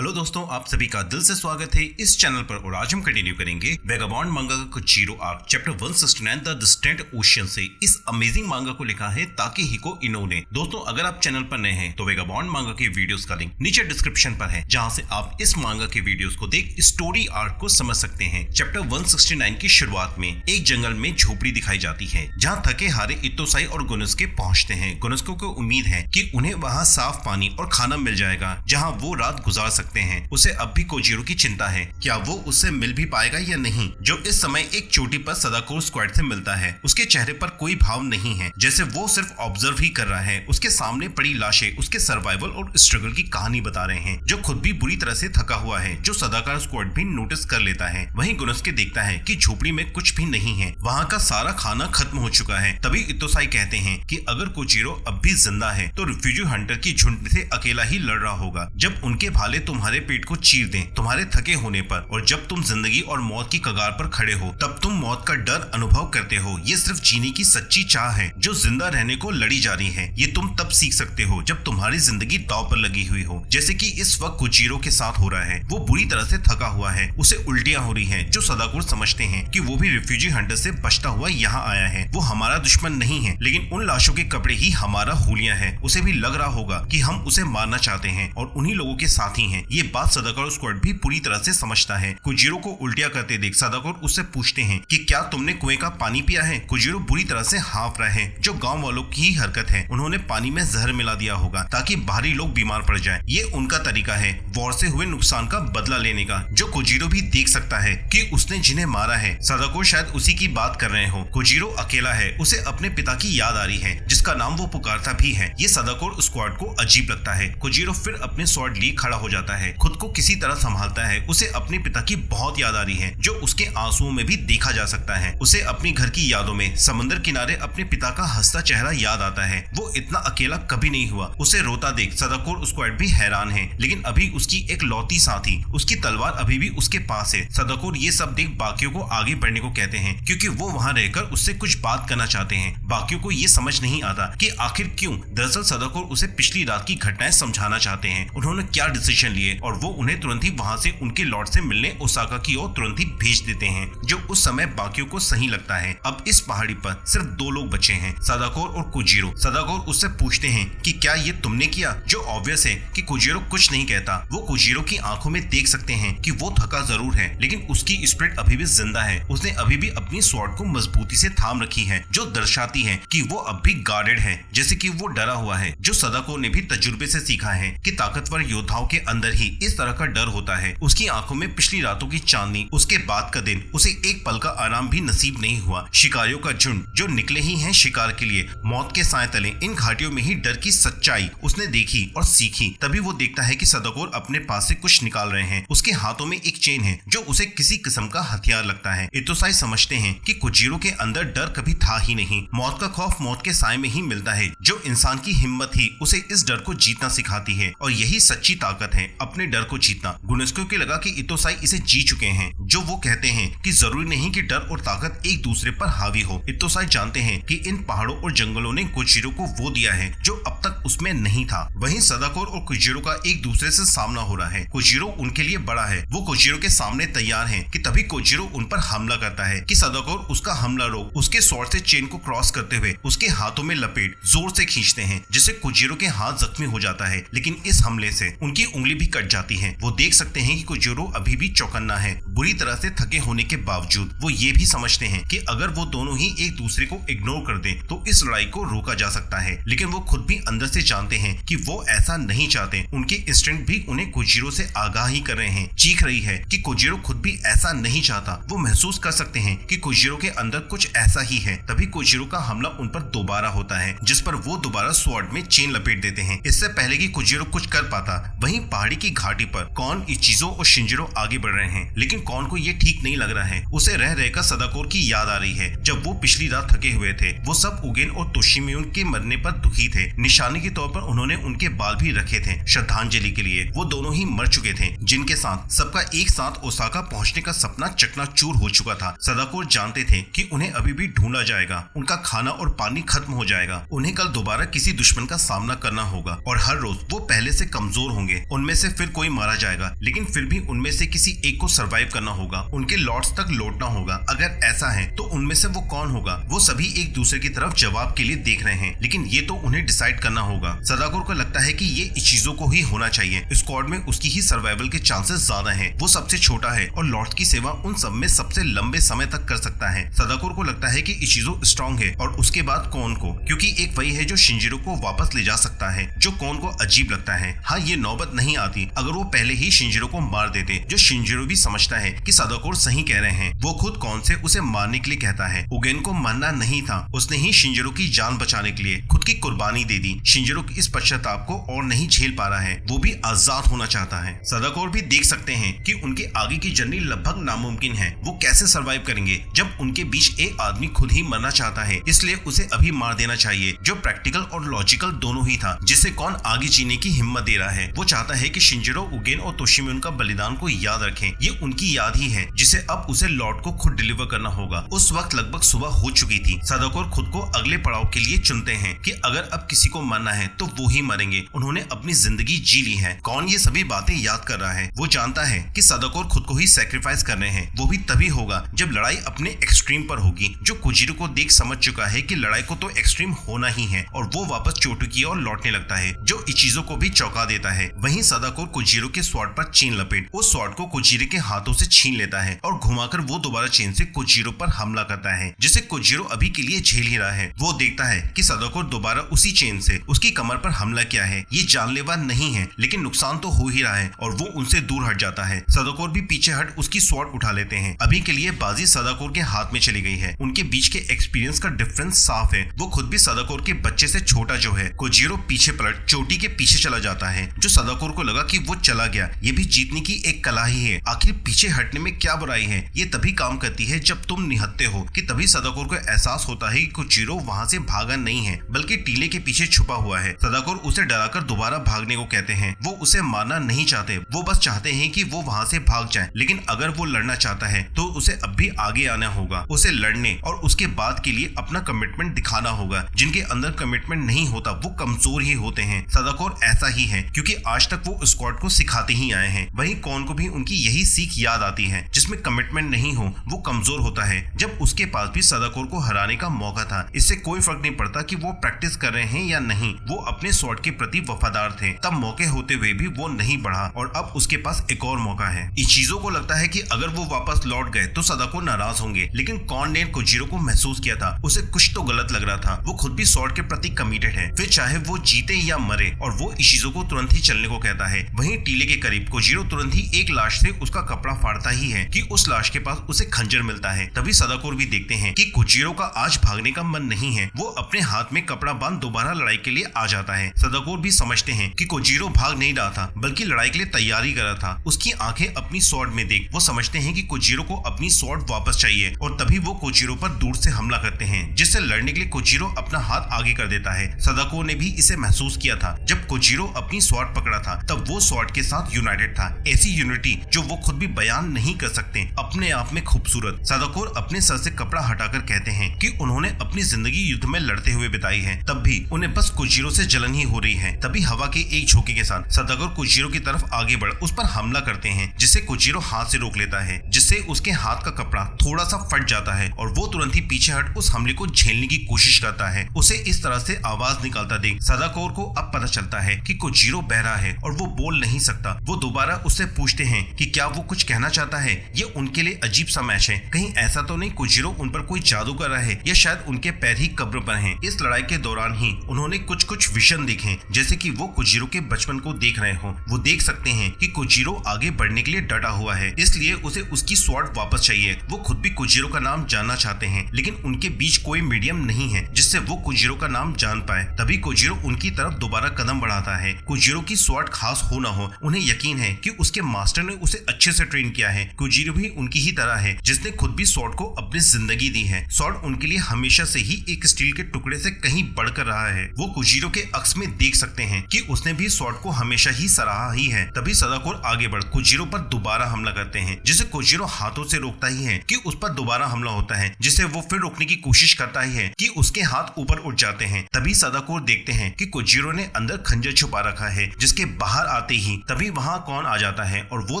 Hello दोस्तों, आप सभी का दिल से स्वागत है इस चैनल पर। और आज हम कंटिन्यू करेंगे वेगाबॉन्ड मांगा का Kojiro arc chapter 169 the distant ocean से। इस अमेजिंग मांगा को लिखा है ताकेहिको इनो ने। दोस्तों, अगर आप चैनल पर नए हैं तो वेगाबॉन्ड मांगा के वीडियोस का लिंक नीचे डिस्क्रिप्शन पर है, जहां से आप इस मांगा के वीडियोस को देख स्टोरी आर्क को समझ सकते हैं। चैप्टर 169 की शुरुआत में एक जंगल में झोपड़ी दिखाई जाती है, जहाँ थके हारे इतोसाई और गुनस्के पहुंचते हैं। गुनस्को को उम्मीद है कि उन्हें वहाँ साफ पानी और खाना मिल जाएगा, जहाँ वो रात गुजार सकते हैं। उसे अब भी कोजीरो की चिंता है, क्या वो उससे मिल भी पाएगा या नहीं, जो इस समय एक चोटी पर सदाकोर स्क्वाड से मिलता है। उसके चेहरे पर कोई भाव नहीं है, जैसे वो सिर्फ ऑब्जर्व ही कर रहा है। उसके सामने पड़ी लाशें उसके सर्वाइवल और स्ट्रगल की कहानी बता रहे हैं, जो खुद भी बुरी तरह से थका हुआ है, जो सदाकोर स्क्वाड भी नोटिस कर लेता है। वहीं गुनस्के देखता है कि झोपड़ी में कुछ भी नहीं है, वहाँ का सारा खाना खत्म हो चुका है। तभी इतोसाई कहते हैं कि अगर कोजीरो अब भी जिंदा है तो रिफ्यूजी हंटर की झुंड से अकेला ही लड़ रहा होगा। जब उनके भाले तुम्हारे पेट को चीर दें तुम्हारे थके होने पर, और जब तुम जिंदगी और मौत की कगार पर खड़े हो, तब तुम मौत का डर अनुभव करते हो। ये सिर्फ जीने की सच्ची चाह है जो जिंदा रहने को लड़ी जा रही है। ये तुम तब सीख सकते हो जब तुम्हारी जिंदगी दांव पर लगी हुई हो, जैसे कि इस वक्त कोजीरो के साथ हो रहा है। वो बुरी तरह से थका हुआ है, उसे उल्टियां हो रही है, जो सदाकोर समझते हैं कि वो भी रिफ्यूजी हंटर से बचता हुआ यहाँ आया है। वो हमारा दुश्मन नहीं है, लेकिन उन लाशों के कपड़े ही हमारा हुलिया है। उसे भी लग रहा होगा कि हम उसे मारना चाहते हैं और उन्हीं लोगों के साथ ही हैं। ये बात सदाकोर स्क्वाड भी पूरी तरह से समझता है। कोजीरो को उल्टिया करते देख सदाकोर उससे पूछते हैं कि क्या तुमने कुएं का पानी पिया है। कोजीरो बुरी तरह से हाँफ रहा है, जो गांव वालों की ही हरकत है। उन्होंने पानी में जहर मिला दिया होगा ताकि बाहरी लोग बीमार पड़ जाएं। ये उनका तरीका है वॉर से हुए नुकसान का बदला लेने का, जो कोजीरो भी देख सकता है कि उसने जिन्हें मारा है सदाकोर शायद उसी की बात कर रहे हो। कोजीरो अकेला है, उसे अपने पिता की याद आ रही है, जिसका नाम वो पुकारता भी है। ये सदाकोर स्क्वाड को अजीब लगता है। कोजीरो फिर अपने स्वॉर्ड लिए खड़ा हो जाता है, खुद को किसी तरह संभालता है। उसे अपने पिता की बहुत याद आ रही है, जो उसके आंसुओं में भी देखा जा सकता है। उसे अपनी घर की यादों में समंदर किनारे अपने पिता का हंसता चेहरा याद आता है। वो इतना अकेला कभी नहीं हुआ। उसे रोता देख सदाकोर स्क्वाड भी हैरान है, लेकिन अभी उसकी एक लौती साथी, उसकी तलवार अभी भी उसके पास है। सदाकोर ये सब देख बाकियों को आगे बढ़ने को कहते हैं, क्योंकि वो वहाँ रहकर उससे कुछ बात करना चाहते हैं। बाकियों को ये समझ नहीं आता कि आखिर क्यों। दरअसल सदाकोर उसे पिछली रात की घटनाएं समझाना चाहते हैं, उन्होंने क्या डिसीजन लिए, और वो उन्हें तुरंत ही वहाँ से उनके लॉर्ड से मिलने ओसाका की ओर तुरंत ही भेज देते हैं, जो उस समय बाकियों को सही लगता है। अब इस पहाड़ी पर सिर्फ दो लोग बचे हैं, सदाकोर और कोजीरो। सदाकोर उससे पूछते हैं कि क्या ये तुमने किया, जो ऑब्वियस है कि कोजीरो कुछ नहीं कहता। वो कोजीरो की आंखों में देख सकते हैं कि वो थका जरूर है, लेकिन उसकी स्पिरिट अभी भी जिंदा है। उसने अभी भी अपनी स्वॉर्ड को मजबूती से थाम रखी है, जो दर्शाती है कि वो अब भी गार्डेड है, जैसे कि वो डरा हुआ है। जो सदाकोर ने भी तजुर्बे से सीखा है कि ताकतवर योद्धाओं के अंदर ही इस तरह का डर होता है। उसकी आंखों में पिछली रातों की चांदनी, उसके बाद का दिन, उसे एक पल का आराम भी नसीब नहीं हुआ। शिकारियों का झुंड जो निकले ही हैं शिकार के लिए, मौत के साए तले इन घाटियों में ही डर की सच्चाई उसने देखी और सीखी। तभी वो देखता है कि सदाकोर अपने पास से कुछ निकाल रहे हैं। उसके हाथों में एक चेन है, जो उसे किसी किस्म का हथियार लगता है। इतोसाई समझते हैं कि कोजीरो के अंदर डर कभी था ही नहीं। मौत का खौफ मौत के साए में ही मिलता है, जो इंसान की हिम्मत ही उसे इस डर को जीतना सिखाती है, और यही सच्ची ताकत है, अपने डर को जीतना। गुनस्को को लगा कि इतोसाई इसे जी चुके हैं, जो वो कहते हैं कि जरूरी नहीं कि डर और ताकत एक दूसरे पर हावी हो। इतोसाई जानते हैं कि इन पहाड़ों और जंगलों ने कोजीरो को वो दिया है जो अब तक उसमें नहीं था। वहीं सदाकोर और कोजीरो का एक दूसरे से सामना हो रहा है। कोजीरो उनके लिए बड़ा है, वो कोजीरो के सामने तैयार है कि तभी कोजीरो उन पर हमला करता है कि सदाकोर उसका हमला रोक उसके स्वॉर्ड से चेन को क्रॉस करते हुए उसके हाथों में लपेट जोर से खींचते हैं, जिससे कोजीरो के हाथ जख्मी हो जाता है। लेकिन इस हमले से उनकी उंगली भी कट जाती है। वो देख सकते हैं कि कोजीरो अभी भी चौकन्ना है। बुरी तरह से थके होने के बावजूद वो ये भी समझते हैं कि अगर वो दोनों ही एक दूसरे को इग्नोर कर दें तो इस लड़ाई को रोका जा सकता है। लेकिन वो खुद भी अंदर से जानते हैं कि वो ऐसा नहीं चाहते। उनके इंस्टिंक्ट भी उन्हें कोजीरो से आगाह ही कर रहे हैं, चीख रही है कि कोजीरो खुद भी ऐसा नहीं चाहता। वो महसूस कर सकते हैं कि कोजीरो के अंदर कुछ ऐसा ही है। तभी कोजीरो का हमला उन पर दोबारा होता है, जिस पर वो दोबारा स्वॉर्ड में चेन लपेट देते हैं, इससे पहले कि कोजीरो कुछ कर पाता। वहीं पहाड़ी की घाटी पर कौन, इचिजो और शिंजिरो आगे बढ़ रहे हैं, लेकिन कौन को ये ठीक नहीं लग रहा है। उसे रह रहकर सदाकोर की याद आ रही है, जब वो पिछली रात थके हुए थे। वो सब उगेन और तोशिमियुन के मरने पर दुखी थे। निशाने के तौर पर उन्होंने उनके बाल भी रखे थे श्रद्धांजलि के लिए। वो दोनों ही मर चुके थे, जिनके साथ सबका एक साथ ओसाका पहुंचने का सपना चकनाचूर हो चुका था। सदाकोर जानते थे कि उन्हें अभी भी ढूंढा जाएगा, उनका खाना और पानी खत्म हो जाएगा, उन्हें कल दोबारा किसी दुश्मन का सामना करना होगा, और हर रोज वो पहले से कमजोर होंगे। उनमें से फिर कोई मारा जाएगा, लेकिन फिर भी उनमें से किसी एक को सर्वाइव करना होगा, उनके लॉर्ड्स तक लौटना होगा। अगर ऐसा है तो उनमें से वो कौन होगा? वो सभी एक दूसरे की तरफ जवाब के लिए देख रहे हैं, लेकिन ये तो उन्हें डिसाइड करना होगा। सदाकोर को लगता है कि ये चीजों को ही होना चाहिए, स्क्वाड में उसकी ही सर्वाइवल के चांसेस ज्यादा हैं। वो सबसे छोटा है और लॉर्ड्स की सेवा उन सब में सबसे लंबे समय तक कर सकता है। सदाकोर को लगता है कि इचिजो स्ट्रांग है और उसके बाद कौन को, क्योंकि एक वही है जो शिंजिरो को वापस ले जा सकता है, जो कौन को अजीब लगता है। हाँ, ये नौबत नहीं आती अगर वो पहले ही शिंजिरो को मार देते, जो शिंजिरो भी समझता है कि सदाकोर सही कह रहे हैं। वो खुद कौन से उसे मारने के लिए कहता है। उगेन को मानना नहीं था, उसने ही शिंजिरो की जान बचाने के लिए खुद की कुर्बानी दे दी। शिंजिरो इस पश्चाताप को और नहीं झेल पा रहा है, वो भी आजाद होना चाहता है। सदाकोर भी देख सकते हैं कि उनके आगे की जर्नी लगभग नामुमकिन है। वो कैसे सरवाइव करेंगे जब उनके बीच एक आदमी खुद ही मरना चाहता है, इसलिए उसे अभी मार देना चाहिए, जो प्रैक्टिकल और लॉजिकल दोनों ही था। जिसे कौन आगे जीने की हिम्मत दे रहा है। वो चाहता है कि शिंजिरो, उगेन और तोशिमियुन का बलिदान को याद रखें। ये उनकी याद ही है जिसे अब उसे लॉर्ड को खुद डिलीवर करना होगा। उस वक्त लगभग सुबह हो चुकी थी। सदाकोर खुद को अगले पड़ाव के लिए चुनते हैं कि अगर अब किसी को मरना है तो वो ही मरेंगे। उन्होंने अपनी जिंदगी जी ली है। कौन ये सभी बातें याद कर रहा है? वो जानता है कि सदाकोर खुद को ही सैक्रिफाइस कर रहे हैं। वो भी तभी होगा जब लड़ाई अपने एक्सट्रीम पर होगी। जो कोजिरो को देख समझ चुका है कि लड़ाई को तो एक्सट्रीम होना ही है, और वो वापस चोटू की ओर लौटने लगता है, जो इचिजो को भी चौंका देता है। वहीं सदाकोर कोजिरो के स्वॉर्ड पर चेन लपेट उस स्वॉर्ड को कोजिरो के हाथों से छीन लेता है और घुमाकर वो दोबारा चेन से कोजिरो पर हमला करता है, जिसे कोजिरो अभी के लिए झेल ही रहा है। वो देखता है कि सदाकोर दोबारा उसी चेन से उसकी कमर पर हमला किया है। ये जानलेवा नहीं है, लेकिन नुकसान तो हो ही रहा है, और वो उनसे दूर हट जाता है। सदाकोर भी पीछे हट उसकी स्वॉर्ड उठा लेते हैं। अभी के लिए बाजी सदाकोर के हाथ में चली गई है। उनके बीच के एक्सपीरियंस का डिफरेंस साफ है। वो खुद भी सदाकोर के बच्चे से छोटा जो है। कोजिरो पीछे पलट चोटी के पीछे चला जाता है, जो सदाकोर को लगा कि वो चला गया। ये भी जीतने की एक कला ही है। आखिर पीछे हटने में क्या बुराई है? ये तभी काम करती है जब तुम निहत्ते हो। कि तभी सदाकोर को एहसास होता है कि कोजिरो वहाँ से भागा नहीं है, बल्कि टीले के पीछे छुपा हुआ है। सदाकोर उसे डराकर दोबारा भागने को कहते हैं। वो उसे मारना नहीं चाहते, वो बस चाहते हैं कि वो वहाँ से भाग जाए। लेकिन अगर वो लड़ना चाहता है तो उसे अब भी आगे आना होगा। उसे लड़ने और उसके बाद के लिए अपना कमिटमेंट दिखाना होगा। जिनके अंदर कमिटमेंट नहीं होता वो कमजोर ही होते हैं। सदाकोर ऐसा ही है, क्योंकि आज तक वो स्क्वाड को सिखाते ही आए हैं। वहीं कौन को भी उनकी यही सीख याद आती है। जिसमें कमिटमेंट नहीं हो वो कमजोर होता है। जब उसके पास भी सदाकोर को हराने का मौका था, इससे कोई फर्क नहीं पड़ता कि वो प्रैक्टिस कर रहे हैं या नहीं। वो अपने स्वॉर्ड के प्रति वफादार थे। तब मौके होते हुए भी वो नहीं बढ़ा, और अब उसके पास एक और मौका है। इचिजो को लगता है कि अगर वो वापस लौट गए तो सदाकोर नाराज होंगे, लेकिन कौन ने कोजिरो को महसूस किया था। उसे कुछ तो गलत लग रहा था। वो खुद भी स्वॉर्ड के प्रति कमिटेड है, फिर चाहे वो जीते या मरे, और वो इचिजो को तुरंत ही चलने को कहता है। वहीं टीले के करीब कोजिरो तुरंत ही एक लाश से उसका कपड़ा फाड़ता ही है कि उस लाश के पास उसे खंजर मिलता है। तभी सदाकोर भी देखते हैं कि कोजिरो का आज भागने का मन नहीं है। वो अपने हाथ में कपड़ा बांध दोबारा लड़ाई के लिए आ जाता है। सदाकोर भी समझते हैं कि कोजिरो भाग नहीं रहा था, बल्कि लड़ाई के लिए तैयारी कर रहा था। उसकी आंखें अपनी स्वॉर्ड में देख वो समझते हैं कि कोजिरो को अपनी स्वॉर्ड वापस चाहिए, और तभी वो कोजिरो पर दूर से हमला करते हैं, जिससे लड़ने के लिए कोजिरो अपना हाथ आगे कर देता है। सदाकोर ने भी इसे महसूस किया था। जब कोजिरो अपनी स्वॉर्ड पकड़ा था तब वो स्वॉर्ड के साथ यूनाइटेड था। ऐसी यूनिटी जो वो खुद भी बयान नहीं कर सकते, अपने आप में खूबसूरत। सदाकोर अपने सर से कपड़ा हटाकर कहते हैं कि उन्होंने अपनी जिंदगी युद्ध में लड़ते हुए बिताई है, तब भी उन्हें बस कोजिरो से जलन ही हो रही है। तभी हवा के एक झोंके के साथ सदाकोर कोजिरो की तरफ आगे बढ़ उस पर हमला करते हैं, जिसे कोजिरो हाथ से रोक लेता है, जिससे उसके हाथ का कपड़ा थोड़ा सा फट जाता है, और वो तुरंत ही पीछे हट उस हमले को झेलने की कोशिश करता है। उसे इस तरह से आवाज निकालता देख सदाकोर को अब पता चलता है कि कोजिरो बहरा है और वो बोल नहीं सकता। वो दोबारा उससे पूछते हैं कि क्या वो कुछ कहना चाहता है। ये उनके लिए अजीब सा मैच है। कहीं ऐसा तो नहीं कोजिरो उन पर कोई जादू कर रहा है, या शायद उनके पैर ही कब्र पर हैं। इस लड़ाई के दौरान ही उन्होंने कुछ विजन देखे, जैसे कि वो कोजिरो के बचपन को देख रहे हो। वो देख सकते हैं कि कोजिरो आगे बढ़ने के लिए डटा हुआ है, इसलिए उसे उसकी स्वॉर्ड वापस चाहिए। वो खुद भी कोजिरो का नाम जानना चाहते हैं, लेकिन उनके बीच कोई मीडियम नहीं है जिससे वो कोजिरो का नाम जान पाए। तभी कोजिरो उनकी तरफ दोबारा कदम बढ़ाता है। कोजिरो की स्वॉर्ड खास हो ना हो, उन्हें यकीन है कि उसके मास्टर ने उसे अच्छे से ट्रेन किया है। कोजिरो भी उनकी ही तरह है, जिसने खुद भी स्वॉर्ड को अपनी जिंदगी दी है। स्वॉर्ड उनके लिए हमेशा से ही एक स्टील के टुकड़े से कहीं बढ़कर रहा है। वो कोजिरो के अक्स में देख सकते हैं कि उसने भी स्वॉर्ड को हमेशा ही सराहा ही है। तभी सदाकोर आगे बढ़ कोजिरो पर दोबारा हमला करते हैं, जिसे कोजिरो हाथों से रोकता ही है कि उस पर दोबारा हमला होता है, जिसे वो फिर रोकने की कोशिश करता ही है कि उसके हाथ ऊपर उठ जाते हैं। तभी सदाकोर देखते हैं कि कोजिरो ने अंदर खंजर छुपा रखा है, जिसके बाहर आते ही तभी वहाँ कौन आ जाता है और वो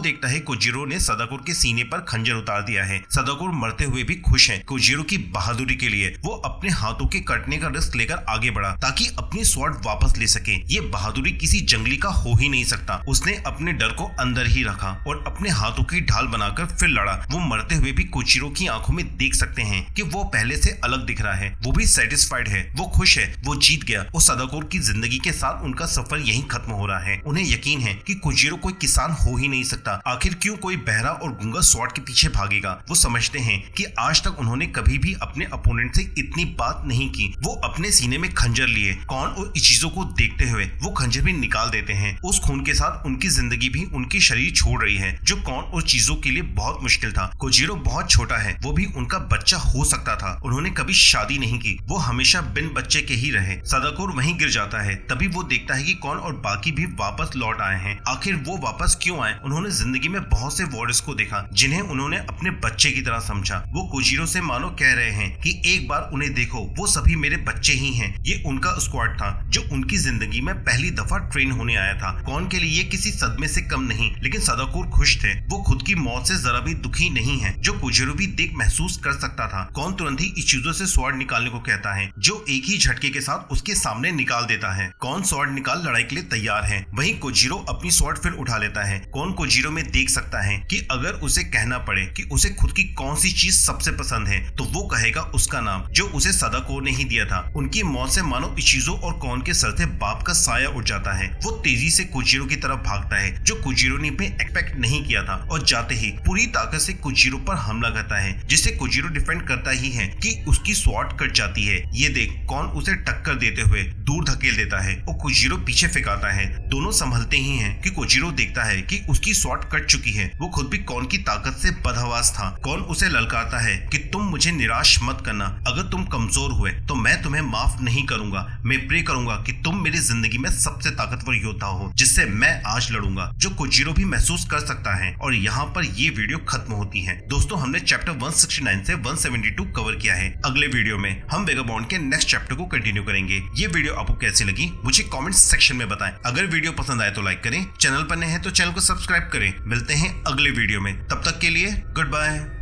देखता है कोजीरो ने सदाकोर के सीने पर खंजर उतार दिया है। सदाकोर मरते हुए भी खुश है। कोजीरो की बहादुरी के लिए वो अपने हाथों के कटने का रिस्क लेकर आगे बढ़ा ताकि अपनी स्वॉर्ड वापस ले सके। ये बहादुरी किसी जंगली का हो ही नहीं सकता। उसने अपने डर को अंदर ही रखा और अपने हाथों की ढाल बनाकर फिर लड़ा। वो मरते हुए भी कोजीरो की आंखों में देख सकते हैं कि वो पहले से अलग दिख रहा है। वो भी सेटिस्फाइड है, वो खुश है, वो जीत गया और सदाकोर की जिंदगी के साथ उनका सफर यहीं खत्म हो रहा है। उन्हें यकीन है कि कोजीरो कोई किसान हो ही नहीं सकता। आखिर क्यों कोई बहरा और गूंगा स्वॉर्ड के पीछे भागेगा। वो समझते हैं कि आज तक उन्होंने कभी भी अपने अपोनेंट से इतनी बात नहीं की। वो अपने सीने में खंजर लिए कौन और इचीजो को देखते हुए वो खंजर भी निकाल देते हैं। उस खून के साथ उनकी जिंदगी भी उनकी शरीर छोड़ रही है, जो कौन और चीजों के लिए बहुत मुश्किल था। कोजीरो बहुत छोटा है, वो भी उनका बच्चा हो सकता था। उन्होंने कभी शादी नहीं की, वो हमेशा बिन बच्चे के ही रहे। सदाकोर वहीं गिर जाता है। तभी वो देखता है कि कौन और बाकी भी वापस लौट आए हैं। आखिर वो वापस क्यों आए। उन्होंने जिंदगी में बहुत से वॉरियर्स को देखा जिन्हें उन्होंने अपने बच्चे की तरह समझा। वो कोजीरो से मानो कह रहे हैं कि एक बार उन्हें देखो, वो सभी मेरे बच्चे ही हैं। ये उनका स्क्वाड था जो उनकी जिंदगी में पहली दफा ट्रेन होने आया था। कौन के लिए ये किसी सदमे से कम नहीं, लेकिन सदाकोर खुश थे। वो खुद की मौत से जरा भी दुखी नहीं है, जो कोजीरो भी देख महसूस कर सकता था। कौन तुरंत ही इचीजो से स्वॉर्ड निकालने को कहता है, जो एक ही झटके के साथ उसके सामने निकाल देता है। कौन स्वॉर्ड निकाल लड़ाई के लिए तैयार है। वहीं कोजीरो अपनी स्वॉर्ड फिर उठा लेता है। कौन कोजीरो में देख सकता है कि अगर उसे कहना पड़े कि उसे खुद की कौन सी चीज सबसे पसंद है तो वो कहेगा उसका नाम, जो उसे सदाकोर ने ही दिया था। उनकी मौत से मानो इचीजो और कौन के सर से बाप का साया उठ जाता है। वो तेजी से कोजीरो की तरफ भागता है, जो कोजीरो ने भी एक्सपेक्ट नहीं किया था, और जाते ही पूरी ताकत से कोजीरो पर हमला करता है, जिससे कोजीरो डिफेंड करता ही है कि उसकी स्वॉर्ड कट जाती है। ये देख कौन उसे टक्कर देते हुए दूर धकेल देता है और कोजीरो पीछे फेंकाता है। दोनों संभलते ही हैं कि कोजीरो देखता है कि उसकी स्वॉर्ड कट चुकी है। वो खुद भी कौन की ताकत से बदहवास था। कौन उसे ललकारता है कि तुम मुझे निराश मत करना, अगर तुम कमजोर हुए तो मैं तुम्हें माफ नहीं करूंगा। मैं प्रे करूंगा कि तुम मेरी जिंदगी में सबसे ताकतवर योद्धा हो, जिससे मैं आज लड़ूंगा, जो कोजीरो भी महसूस कर सकता है। और यहाँ पर ये वीडियो खत्म होती है। दोस्तों, हमने चैप्टर 169 से 172 कवर किया है। अगले वीडियो में हम वेगाबॉन्ड के नेक्स्ट चैप्टर को कंटिन्यू करेंगे। ये वीडियो आपको कैसी लगी मुझे कमेंट सेक्शन में बताएं। अगर वीडियो पसंद आए तो लाइक करें, चैनल पर नए हैं तो चैनल को सब्सक्राइब करें। मिलते हैं अगले वीडियो में, तब तक के लिए गुड बाय।